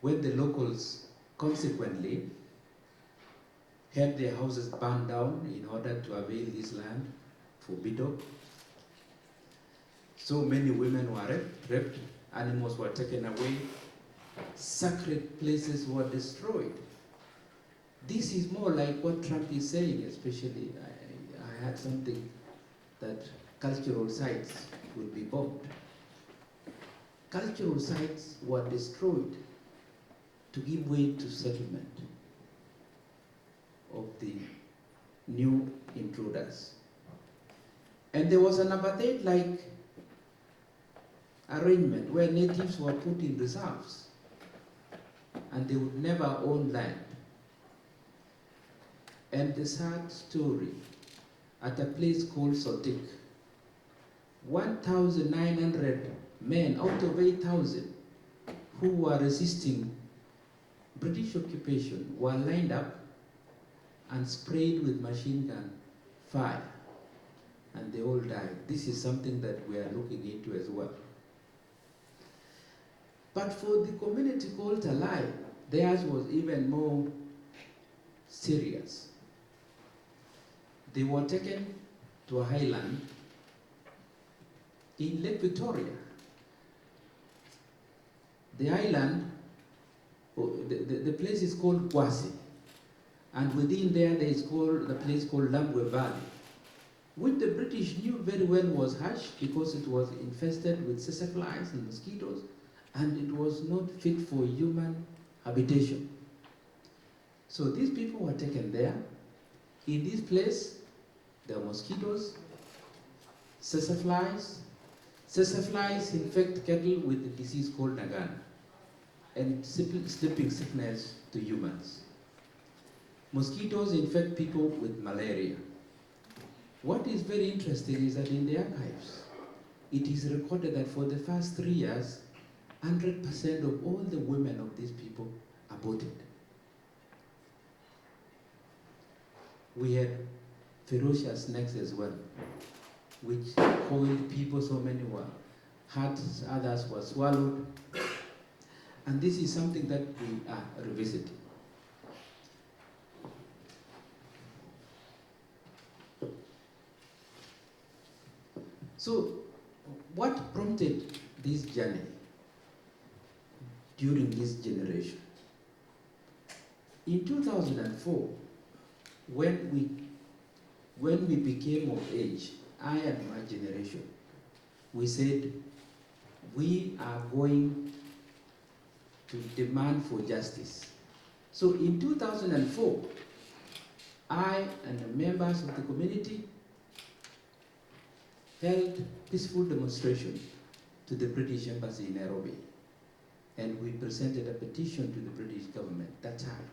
when the locals consequently had their houses burned down in order to avail this land for Bidok. So many women were raped, animals were taken away, sacred places were destroyed. This is more like what Trump is saying, especially. I had something that cultural sites would be bombed. Cultural sites were destroyed to give way to settlement of the new intruders. And there was an apartheid-like arrangement where natives were put in reserves and they would never own land. And the sad story, at a place called Sotik, 1,900 men out of 8,000 who were resisting British occupation were lined up and sprayed with machine gun fire, and they all died. This is something that we are looking into as well. But for the community called Talai, theirs was even more serious. They were taken to a highland in Lake Victoria. The island, the place is called Kwasi, and within there is the place called Lambwe Valley, which the British knew very well was harsh because it was infested with tsetse flies and mosquitoes, and it was not fit for human habitation. So these people were taken there. In this place, there were mosquitoes, tsetse flies. Tsetse flies infect cattle with a disease called Nagan, and sleeping sickness to humans. Mosquitoes infect people with malaria. What is very interesting is that in the archives, it is recorded that for the first 3 years, 100% of all the women of these people aborted. We had ferocious snakes as well, which coiled people, so many were hurt, others were swallowed. And this is something that we are revisiting. So, what prompted this journey during this generation? In 2004, when we became of age, I and my generation, we said, we are going to demand for justice. So in 2004, I and the members of the community held peaceful demonstration to the British Embassy in Nairobi. And we presented a petition to the British government that time.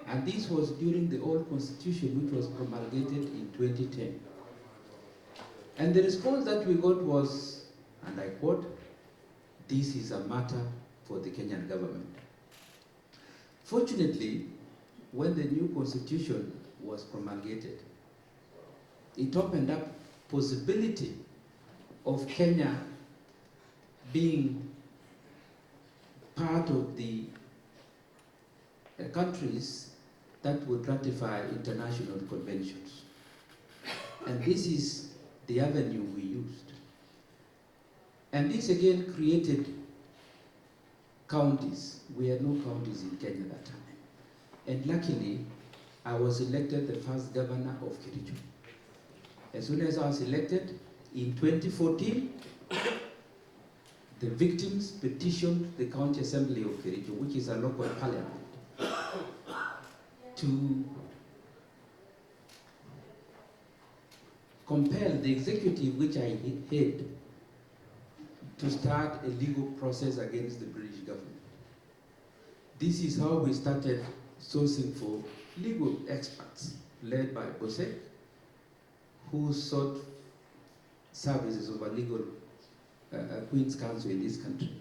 And this was during the old constitution, which was promulgated in 2010. And the response that we got was, and I quote, "This is a matter for the Kenyan government." Fortunately, when the new constitution was promulgated, it opened up possibility of Kenya being part of the countries that would ratify international conventions. And this is the avenue we used. And this again created counties. We had no counties in Kenya that time. And luckily, I was elected the first governor of Kericho. As soon as I was elected, in 2014, the victims petitioned the County Assembly of Kericho, which is a local parliament, to compel the executive, which I head, to start a legal process against the British government. This is how we started sourcing for legal experts, led by Bosek, who sought services of a legal Queen's Counsel in this country.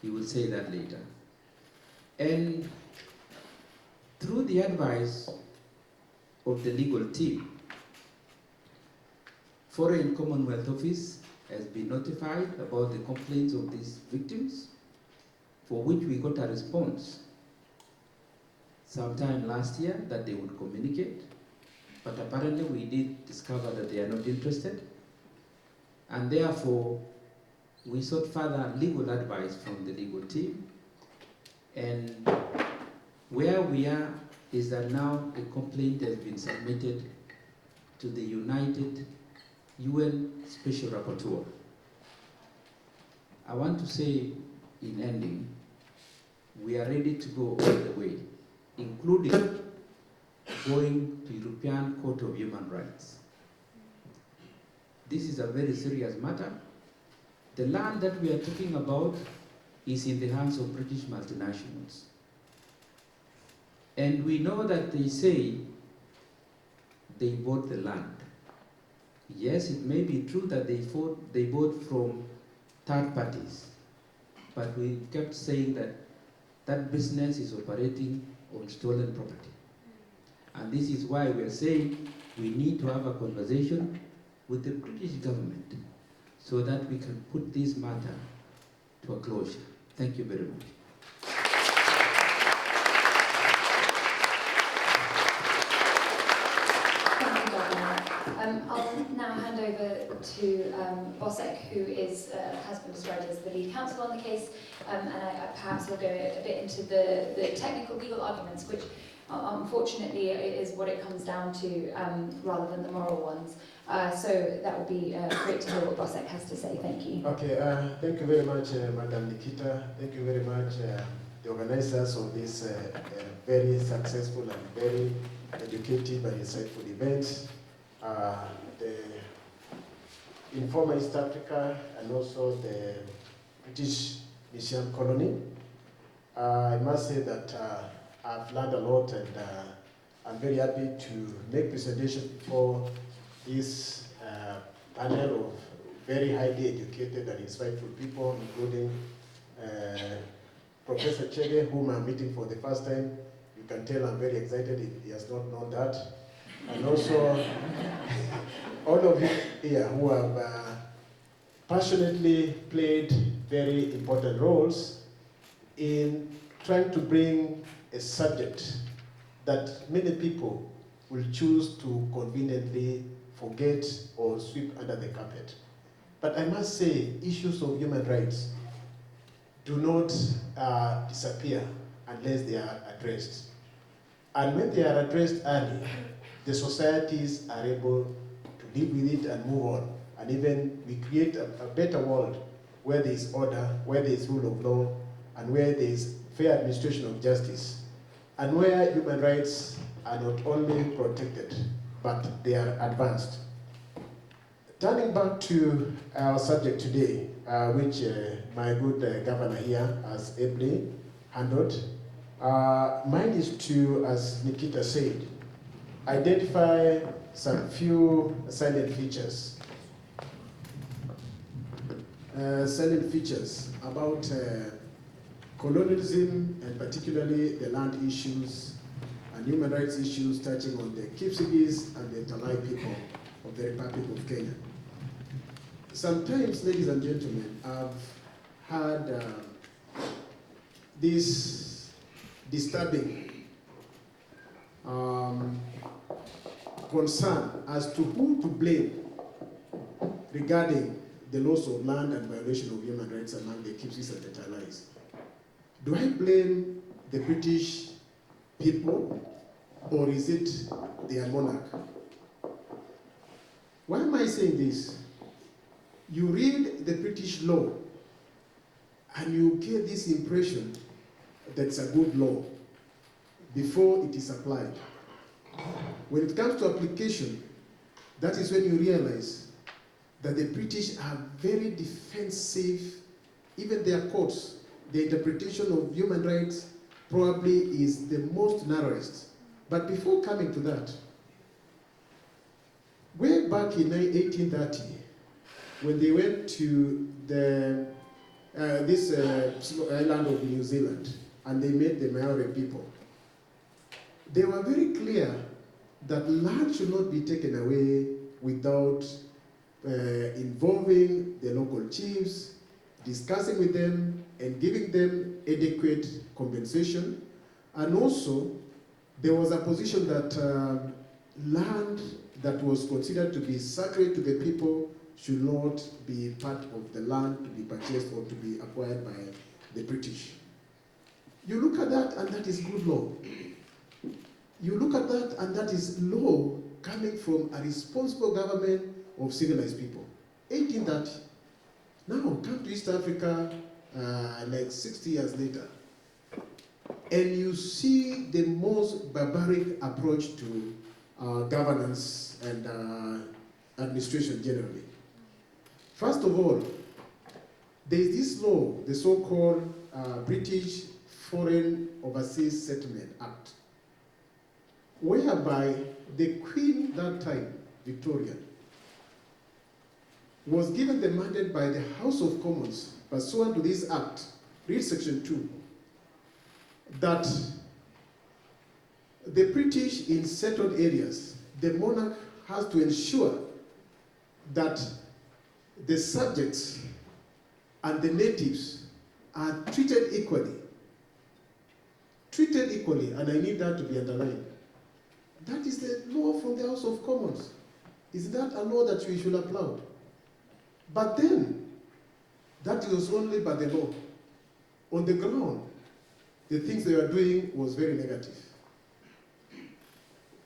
He will say that later. And through the advice of the legal team, Foreign Commonwealth Office has been notified about the complaints of these victims. for which we got a response sometime last year that they would communicate, but apparently we did discover that they are not interested, and therefore we sought further legal advice from the legal team, and where we are is that now a complaint has been submitted to the United UN Special Rapporteur. I want to say in ending, we are ready to go all the way, including going to European Court of Human Rights. This is a very serious matter. The land that we are talking about is in the hands of British multinationals. And we know that they say they bought the land. Yes, it may be true that they bought from third parties, but we kept saying that that business is operating on stolen property. And this is why we are saying we need to have a conversation with the British government so that we can put this matter to a closure. Thank you very much. I'll now hand over to Bosek, who has been described as the lead counsel on the case, and I perhaps will go a bit into the technical legal arguments, which unfortunately is what it comes down to rather than the moral ones. So that would be great to hear what Bosek has to say. Thank you. Okay, thank you very much, Madam Nikita. Thank you very much, the organizers of this very successful and very educative and insightful event. The Informa East Africa and also the British Museum Colony. I must say that I've learned a lot, and I'm very happy to make presentation before this panel of very highly educated and insightful people, including Professor Chege, whom I'm meeting for the first time. You can tell I'm very excited, he has not known that. And also all of you here who have passionately played very important roles in trying to bring a subject that many people will choose to conveniently forget or sweep under the carpet. But I must say, issues of human rights do not disappear unless they are addressed. And when they are addressed early, the societies are able to live with it and move on. And even we create a better world where there is order, where there is rule of law, and where there is fair administration of justice, and where human rights are not only protected, but they are advanced. Turning back to our subject today, which my good governor here has ably handled, mine is to, as Nikita said, identify some few silent features. Silent features about colonialism, and particularly the land issues and human rights issues touching on the Kipsigis and the Talai people of the Republic of Kenya. Sometimes, ladies and gentlemen, I've had this disturbing concern as to who to blame regarding the loss of land and violation of human rights among the Kipsigis and the Talais. Do I blame the British people, or is it their monarch? Why am I saying this? You read the British law and you get this impression that it's a good law before it is applied. When it comes to application, that is when you realize that the British are very defensive. Even their courts, the interpretation of human rights probably is the most narrowest. But before coming to that, way back in 1830, when they went to this island of New Zealand, and they met the Maori people, they were very clear that land should not be taken away without involving the local chiefs, discussing with them, and giving them adequate compensation. And also, there was a position that land that was considered to be sacred to the people should not be part of the land to be purchased or to be acquired by the British. You look at that, and that is good law. You look at that, and that is law coming from a responsible government of civilized people. 1830. Now, come to East Africa like 60 years later, and you see the most barbaric approach to governance and administration generally. First of all, there is this law, the so-called British Foreign Overseas Settlement Act, whereby the Queen that time, Victoria, was given the mandate by the House of Commons, pursuant to this act, read section 2, that the British in settled areas, the monarch has to ensure that the subjects and the natives are treated equally. Treated equally, and I need that to be underlined. That is the law from the House of Commons. Is that a law that we should applaud? But then, that was only by the law. On the ground, the things they were doing was very negative.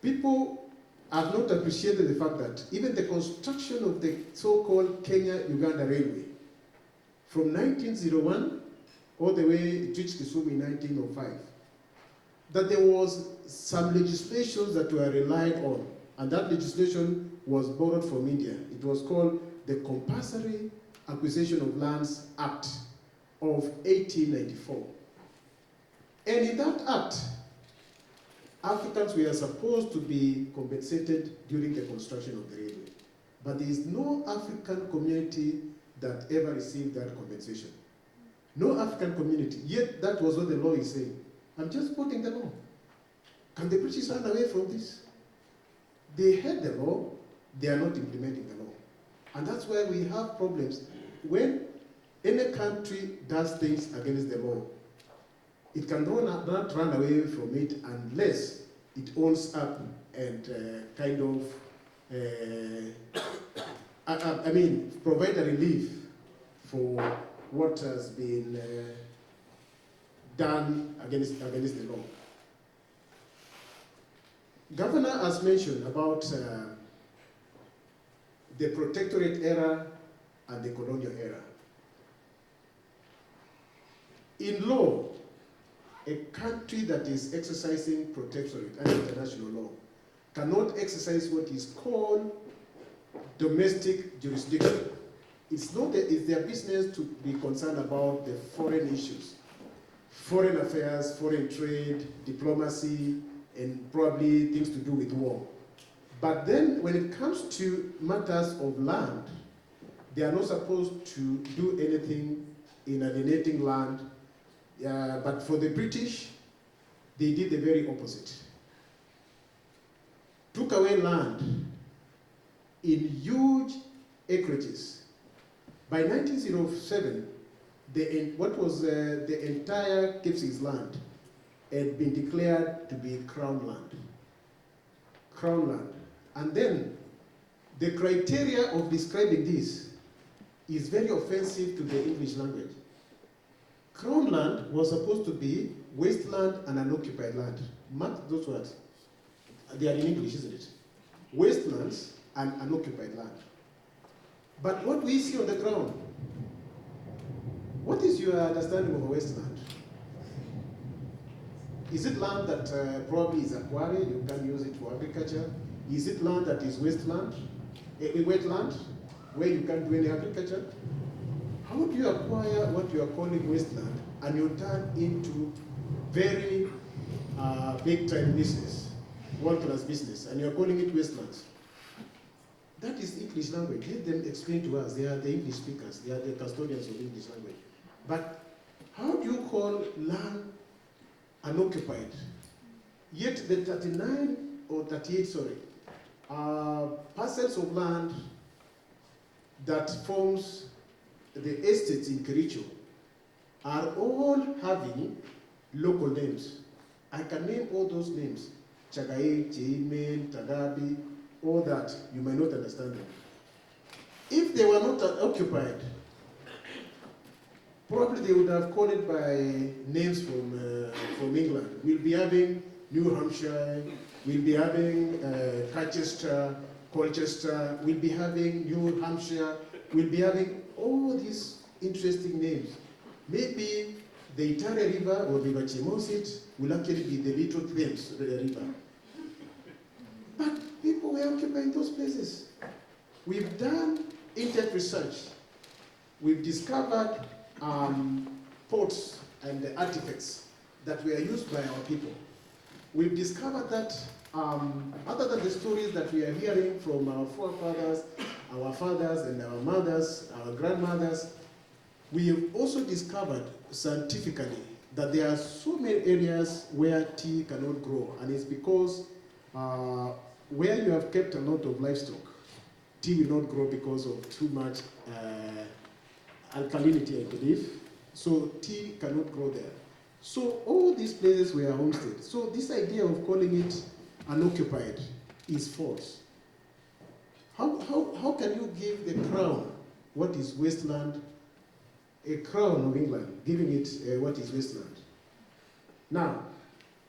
People have not appreciated the fact that even the construction of the so-called Kenya-Uganda Railway, from 1901 all the way to Kisumu in 1905, that there was some legislation that were relied on, and that legislation was borrowed from India. It was called the Compulsory Acquisition of Lands Act of 1894. And in that act, Africans were supposed to be compensated during the construction of the railway. But there is no African community that ever received that compensation. No African community. Yet that was what the law is saying. I'm just quoting the law. Can the British run away from this? They had the law, they are not implementing the law. And that's why we have problems. When any country does things against the law, it can not run away from it unless it owns up and provide a relief for what has been done against the law. Governor has mentioned about the protectorate era and the colonial era. In law, a country that is exercising protectorate and international law cannot exercise what is called domestic jurisdiction. It's their business to be concerned about the foreign issues, foreign affairs, foreign trade, diplomacy, and probably things to do with war. But then when it comes to matters of land, they are not supposed to do anything in alienating land. But for the British, they did the very opposite. Took away land in huge acreages. By 1907, the entire Cape land had been declared to be crown land. Crown land. And then the criteria of describing this is very offensive to the English language. Crown land was supposed to be wasteland and unoccupied land. Mark those words. They are in English, isn't it? Wastelands and unoccupied land. But what we see on the ground, what is your understanding of a wasteland? Is it land that probably is acquired, you can use it for agriculture? Is it land that is wasteland, a wetland, where you can't do any agriculture? How do you acquire what you are calling wasteland and you turn into very big-time business, world-class business, and you're calling it wastelands? That is English language. Let them explain to us. They are the English speakers. They are the custodians of English language. But how do you call land unoccupied? Yet the 39 or 38, parcels of land that forms the estates in Kericho are all having local names. I can name all those names. Chagai, Cheimen, Tagabi, all that. You might not understand them. If they were not occupied, probably they would have called it by names from England. We'll be having New Hampshire, we'll be having Colchester, we'll be having New Hampshire, we'll be having all these interesting names. Maybe the Itare River or River Chemosit will actually be the Little Thames River. But people were occupying those places. We've done in-depth research. We've discovered ports and artifacts that were used by our people. We've discovered that other than the stories that we are hearing from our forefathers, our fathers and our mothers, our grandmothers, we have also discovered scientifically that there are so many areas where tea cannot grow, and it's because where you have kept a lot of livestock, tea will not grow because of too much alkalinity, I believe. So tea cannot grow there. So all these places were homesteads. So this idea of calling it unoccupied is false. How can you give the crown what is wasteland, a crown of England, giving it what is wasteland? Now,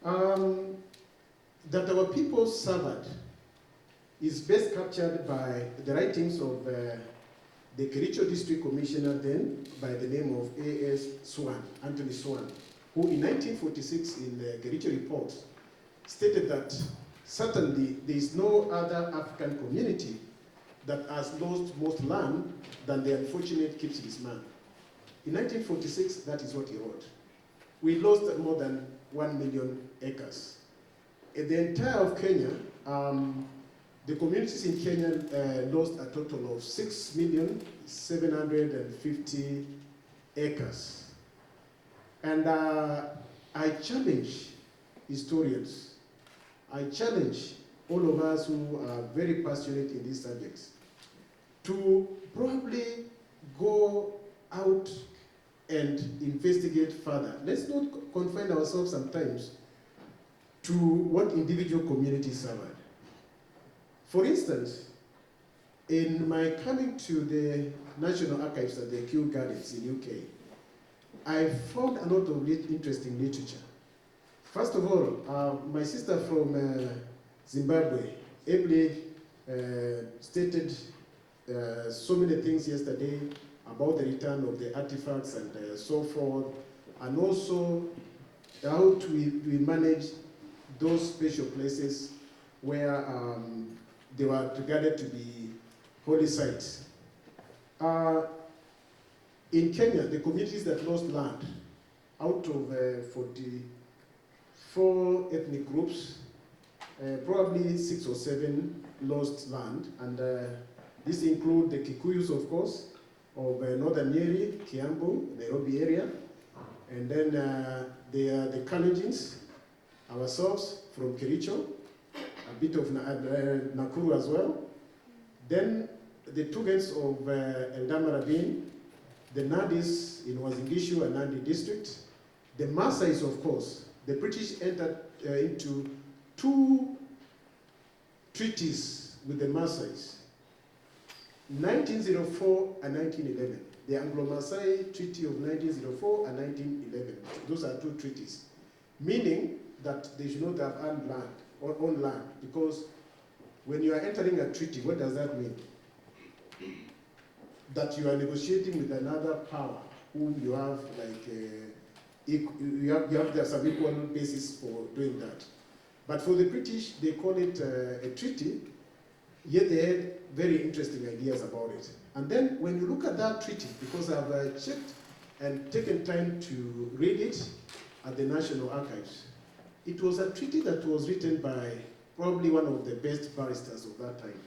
that our people suffered is best captured by the writings of the Kericho District Commissioner then, by the name of A.S. Swan, Anthony Swan, who in 1946 in the Kericho report stated that certainly there is no other African community that has lost most land than the unfortunate Kipsigis man. In 1946, that is what he wrote. We lost more than 1 million acres. In the entire of Kenya, the communities in Kenya lost a total of 6,750,000 acres. And I challenge historians, I challenge all of us who are very passionate in these subjects to probably go out and investigate further. Let's not confine ourselves sometimes to what individual communities suffered. For instance, in my coming to the National Archives at the Kew Gardens in UK, I found a lot of interesting literature. First of all, my sister from Zimbabwe ably stated so many things yesterday about the return of the artifacts and so forth, and also how we manage those special places where they were regarded to be holy sites. In Kenya, the communities that lost land, out of 44 ethnic groups, probably 6 or 7 lost land, and this includes the Kikuyus, of course, of Northern Nyeri, Kiambu, Nairobi area, and then there are the Kalenjins, ourselves from Kericho, a bit of Nakuru as well. Then the Tugans of Eldama Ravine, the Nadis in Uasin and Nandi district, the Maasais, of course. The British entered into 2 treaties with the Maasais, 1904 and 1911. The Anglo-Maasai Treaty of 1904 and 1911. Those are 2 treaties, meaning that they should not have owned land, or own land, because when you are entering a treaty, what does that mean? That you are negotiating with another power whom you have like you have some equal basis for doing that. But for the British, they call it a treaty, yet they had very interesting ideas about it. And then when you look at that treaty, because I've checked and taken time to read it at the National Archives, it was a treaty that was written by probably one of the best barristers of that time.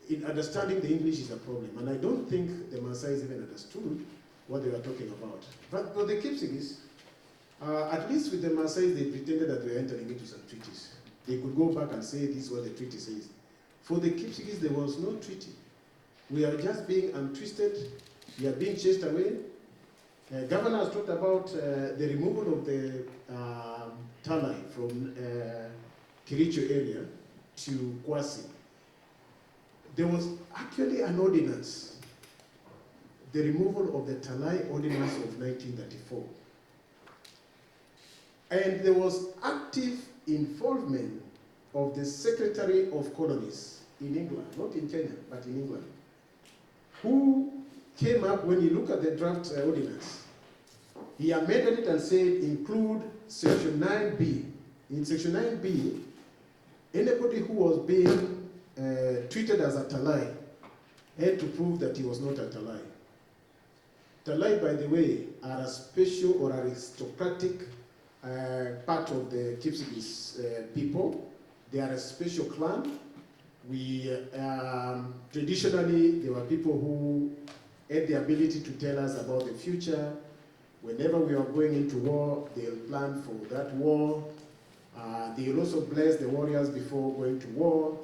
In understanding the English is a problem, and I don't think the Maasais even understood what they were talking about. But for the Kipsigis, at least with the Maasais, they pretended that we were entering into some treaties. They could go back and say this is what the treaty says. For the Kipsigis, there was no treaty. We are just being untwisted, we are being chased away, Governor has talked about the removal of the Talai from Kericho area to Kwasi. There was actually an ordinance, the removal of the Talai Ordinance of 1934. And there was active involvement of the Secretary of Colonies in England, not in Kenya, but in England, who came up, when you look at the draft ordinance, he amended it and said include section 9B. In section 9B, anybody who was being treated as a Talai had to prove that he was not a Talai. Talai, by the way, are a special or aristocratic part of the Kipsigis people. They are a special clan. We traditionally, there were people who had the ability to tell us about the future. Whenever we are going into war, they'll plan for that war. They'll also bless the warriors before going to war.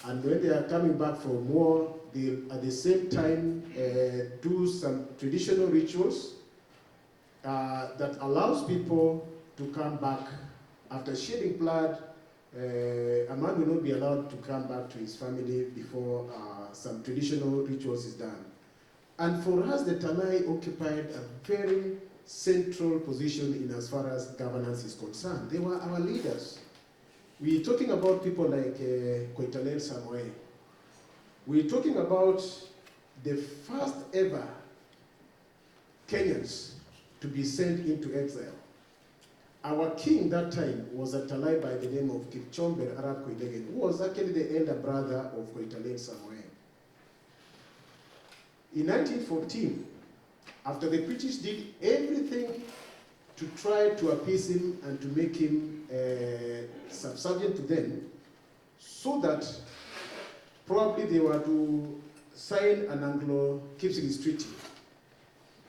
And when they are coming back from war, they'll at the same time do some traditional rituals that allows people to come back after shedding blood. A man will not be allowed to come back to his family before some traditional rituals is done. And for us, the Talai occupied a very central position in as far as governance is concerned. They were our leaders. We're talking about people like Koitalel Samoei. We're talking about the first ever Kenyans to be sent into exile. Our king that time was a Talai by the name of Kipchomber Arab Koitalel, who was actually the elder brother of Koitalel Samoei. In 1914, after the British did everything to try to appease him and to make him subservient to them, so that probably they were to sign an Anglo-Kipsigis treaty.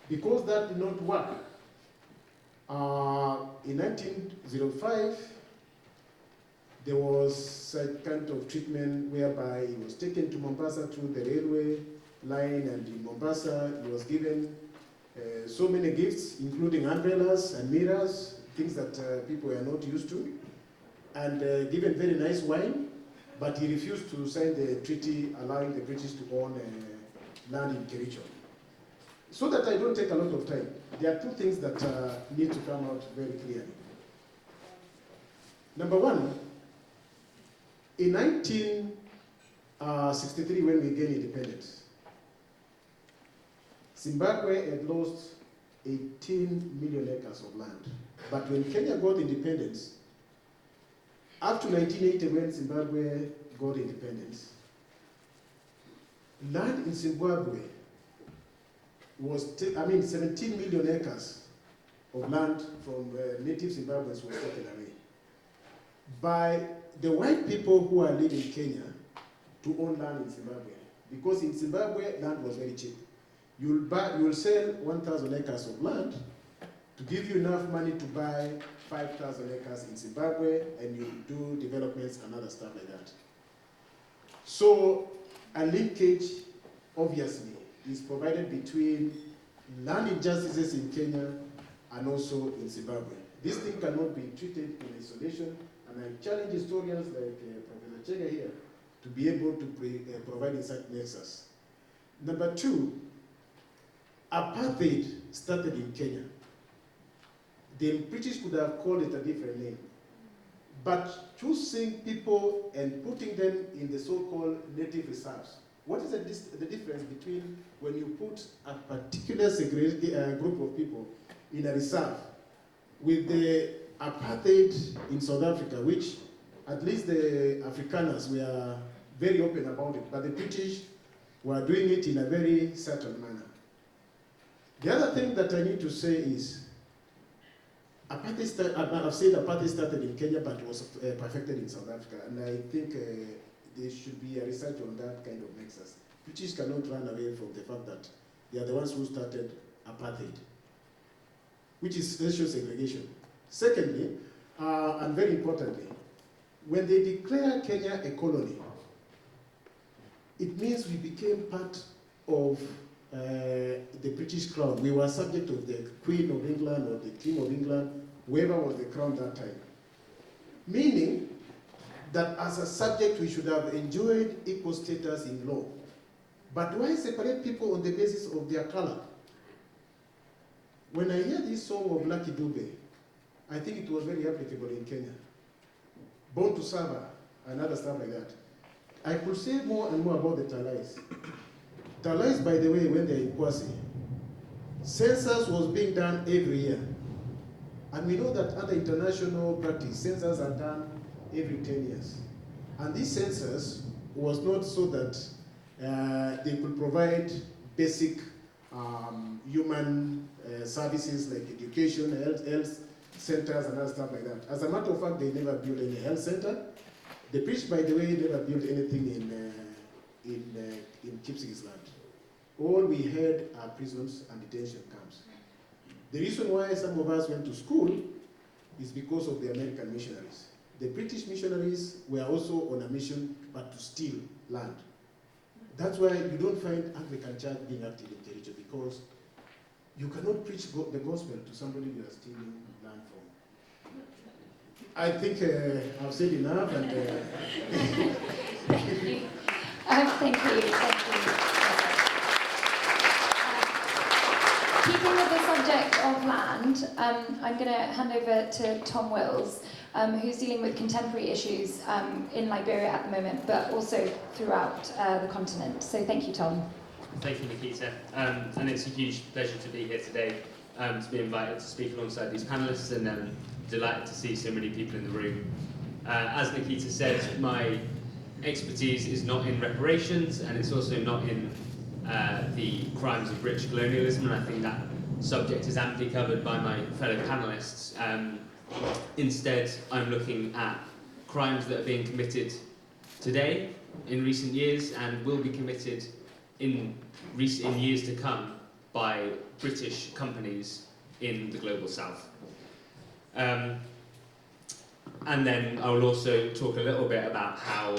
Because that did not work, in 1905, there was a kind of treatment whereby he was taken to Mombasa through the railway line, and in Mombasa he was given so many gifts, including umbrellas and mirrors, things that people are not used to, and given very nice wine, but he refused to sign the treaty allowing the British to own land in Kericho. So that I don't take a lot of time, there are two things that need to come out very clearly. Number one, in 1963, when we gained independence, Zimbabwe had lost 18 million acres of land. But when Kenya got independence, up to 1980, when Zimbabwe got independence, land in Zimbabwe was, 17 million acres of land from native Zimbabweans was taken away by the white people who are living in Kenya to own land in Zimbabwe. Because in Zimbabwe, land was very cheap. You'll sell 1,000 acres of land to give you enough money to buy 5,000 acres in Zimbabwe, and you do developments and other stuff like that. So a linkage, obviously, is provided between land injustices in Kenya and also in Zimbabwe. This thing cannot be treated in isolation, and I challenge historians like Professor Chega here to be able to provide in such nexus. Number two, apartheid started in Kenya. The British could have called it a different name. But choosing people and putting them in the so-called native reserves. What is the difference between when you put a particular group of people in a reserve with the apartheid in South Africa, which at least the Afrikaners were very open about it, but the British were doing it in a very certain manner. The other thing that I need to say is, I've said apartheid started in Kenya, but was perfected in South Africa, and I think there should be a research on that kind of nexus. British cannot run away from the fact that they are the ones who started apartheid, which is racial segregation. Secondly, and very importantly, when they declare Kenya a colony, it means we became part of the British crown. We were subject of the Queen of England or the King of England, whoever was the crown that time. Meaning that as a subject we should have enjoyed equal status in law. But why separate people on the basis of their color? When I hear this song of Lucky Dube, I think it was very applicable in Kenya. Born to Serve and other stuff like that. I could say more and more about the Talais. Talais, by the way, when they're in Kwasi, census was being done every year. And we know that under international practice, census are done every 10 years. And this census was not so that they could provide basic human services like education, health centers, and other stuff like that. As a matter of fact, they never built any health center. The British, by the way, never built anything in Kipsigis land. All we had are prisons and detention camps. The reason why some of us went to school is because of the American missionaries. The British missionaries were also on a mission, but to steal land. That's why you don't find Anglican Church being active in Kericho, because you cannot preach the gospel to somebody you are stealing land from. I think I've said enough, and Thank you. Thank you. Keeping with the subject of land, I'm going to hand over to Tom Wills, who's dealing with contemporary issues in Liberia at the moment, but also throughout the continent. So thank you, Tom. Thank you, Nikita. And it's a huge pleasure to be here today, to be invited to speak alongside these panelists, and delighted to see so many people in the room. As Nikita said, my expertise is not in reparations, and it's also not in the crimes of rich colonialism, and I think that subject is amply covered by my fellow panelists. Instead, I'm looking at crimes that are being committed today, in recent years, and will be committed in years to come by British companies in the global south. And then I will also talk a little bit about how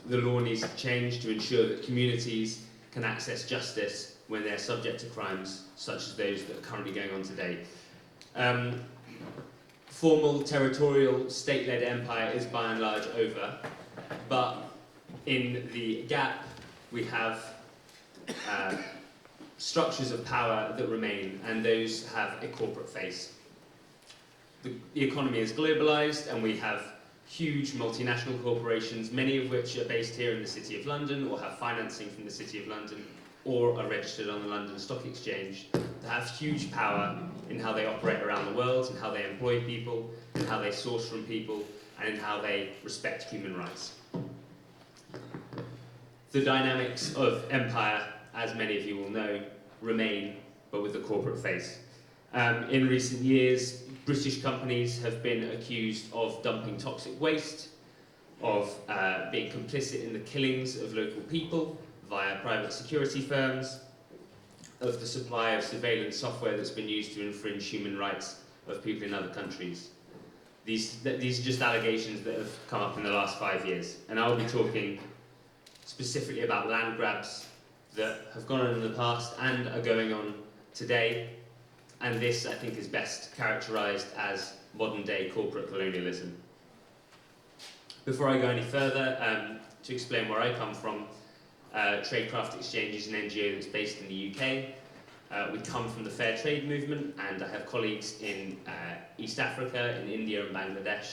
the law needs to change to ensure that communities can access justice when they're subject to crimes such as those that are currently going on today. Formal territorial state-led empire is by and large over, but in the gap we have structures of power that remain, and those have a corporate face. The economy is globalized, and we have huge multinational corporations, many of which are based here in the City of London or have financing from the City of London or are registered on the London Stock Exchange, that have huge power in how they operate around the world, and how they employ people, and how they source from people, and in how they respect human rights. The dynamics of empire, as many of you will know, remain, but with a corporate face. In recent years, British companies have been accused of dumping toxic waste, of being complicit in the killings of local people via private security firms, of the supply of surveillance software that's been used to infringe human rights of people in other countries. These are just allegations that have come up in the last 5 years, and I'll be talking specifically about land grabs that have gone on in the past and are going on today, and this, I think, is best characterised as modern-day corporate colonialism. Before I go any further, to explain where I come from, Tradecraft Exchange is an NGO that's based in the UK. We come from the fair trade movement, and I have colleagues in East Africa, in India and Bangladesh,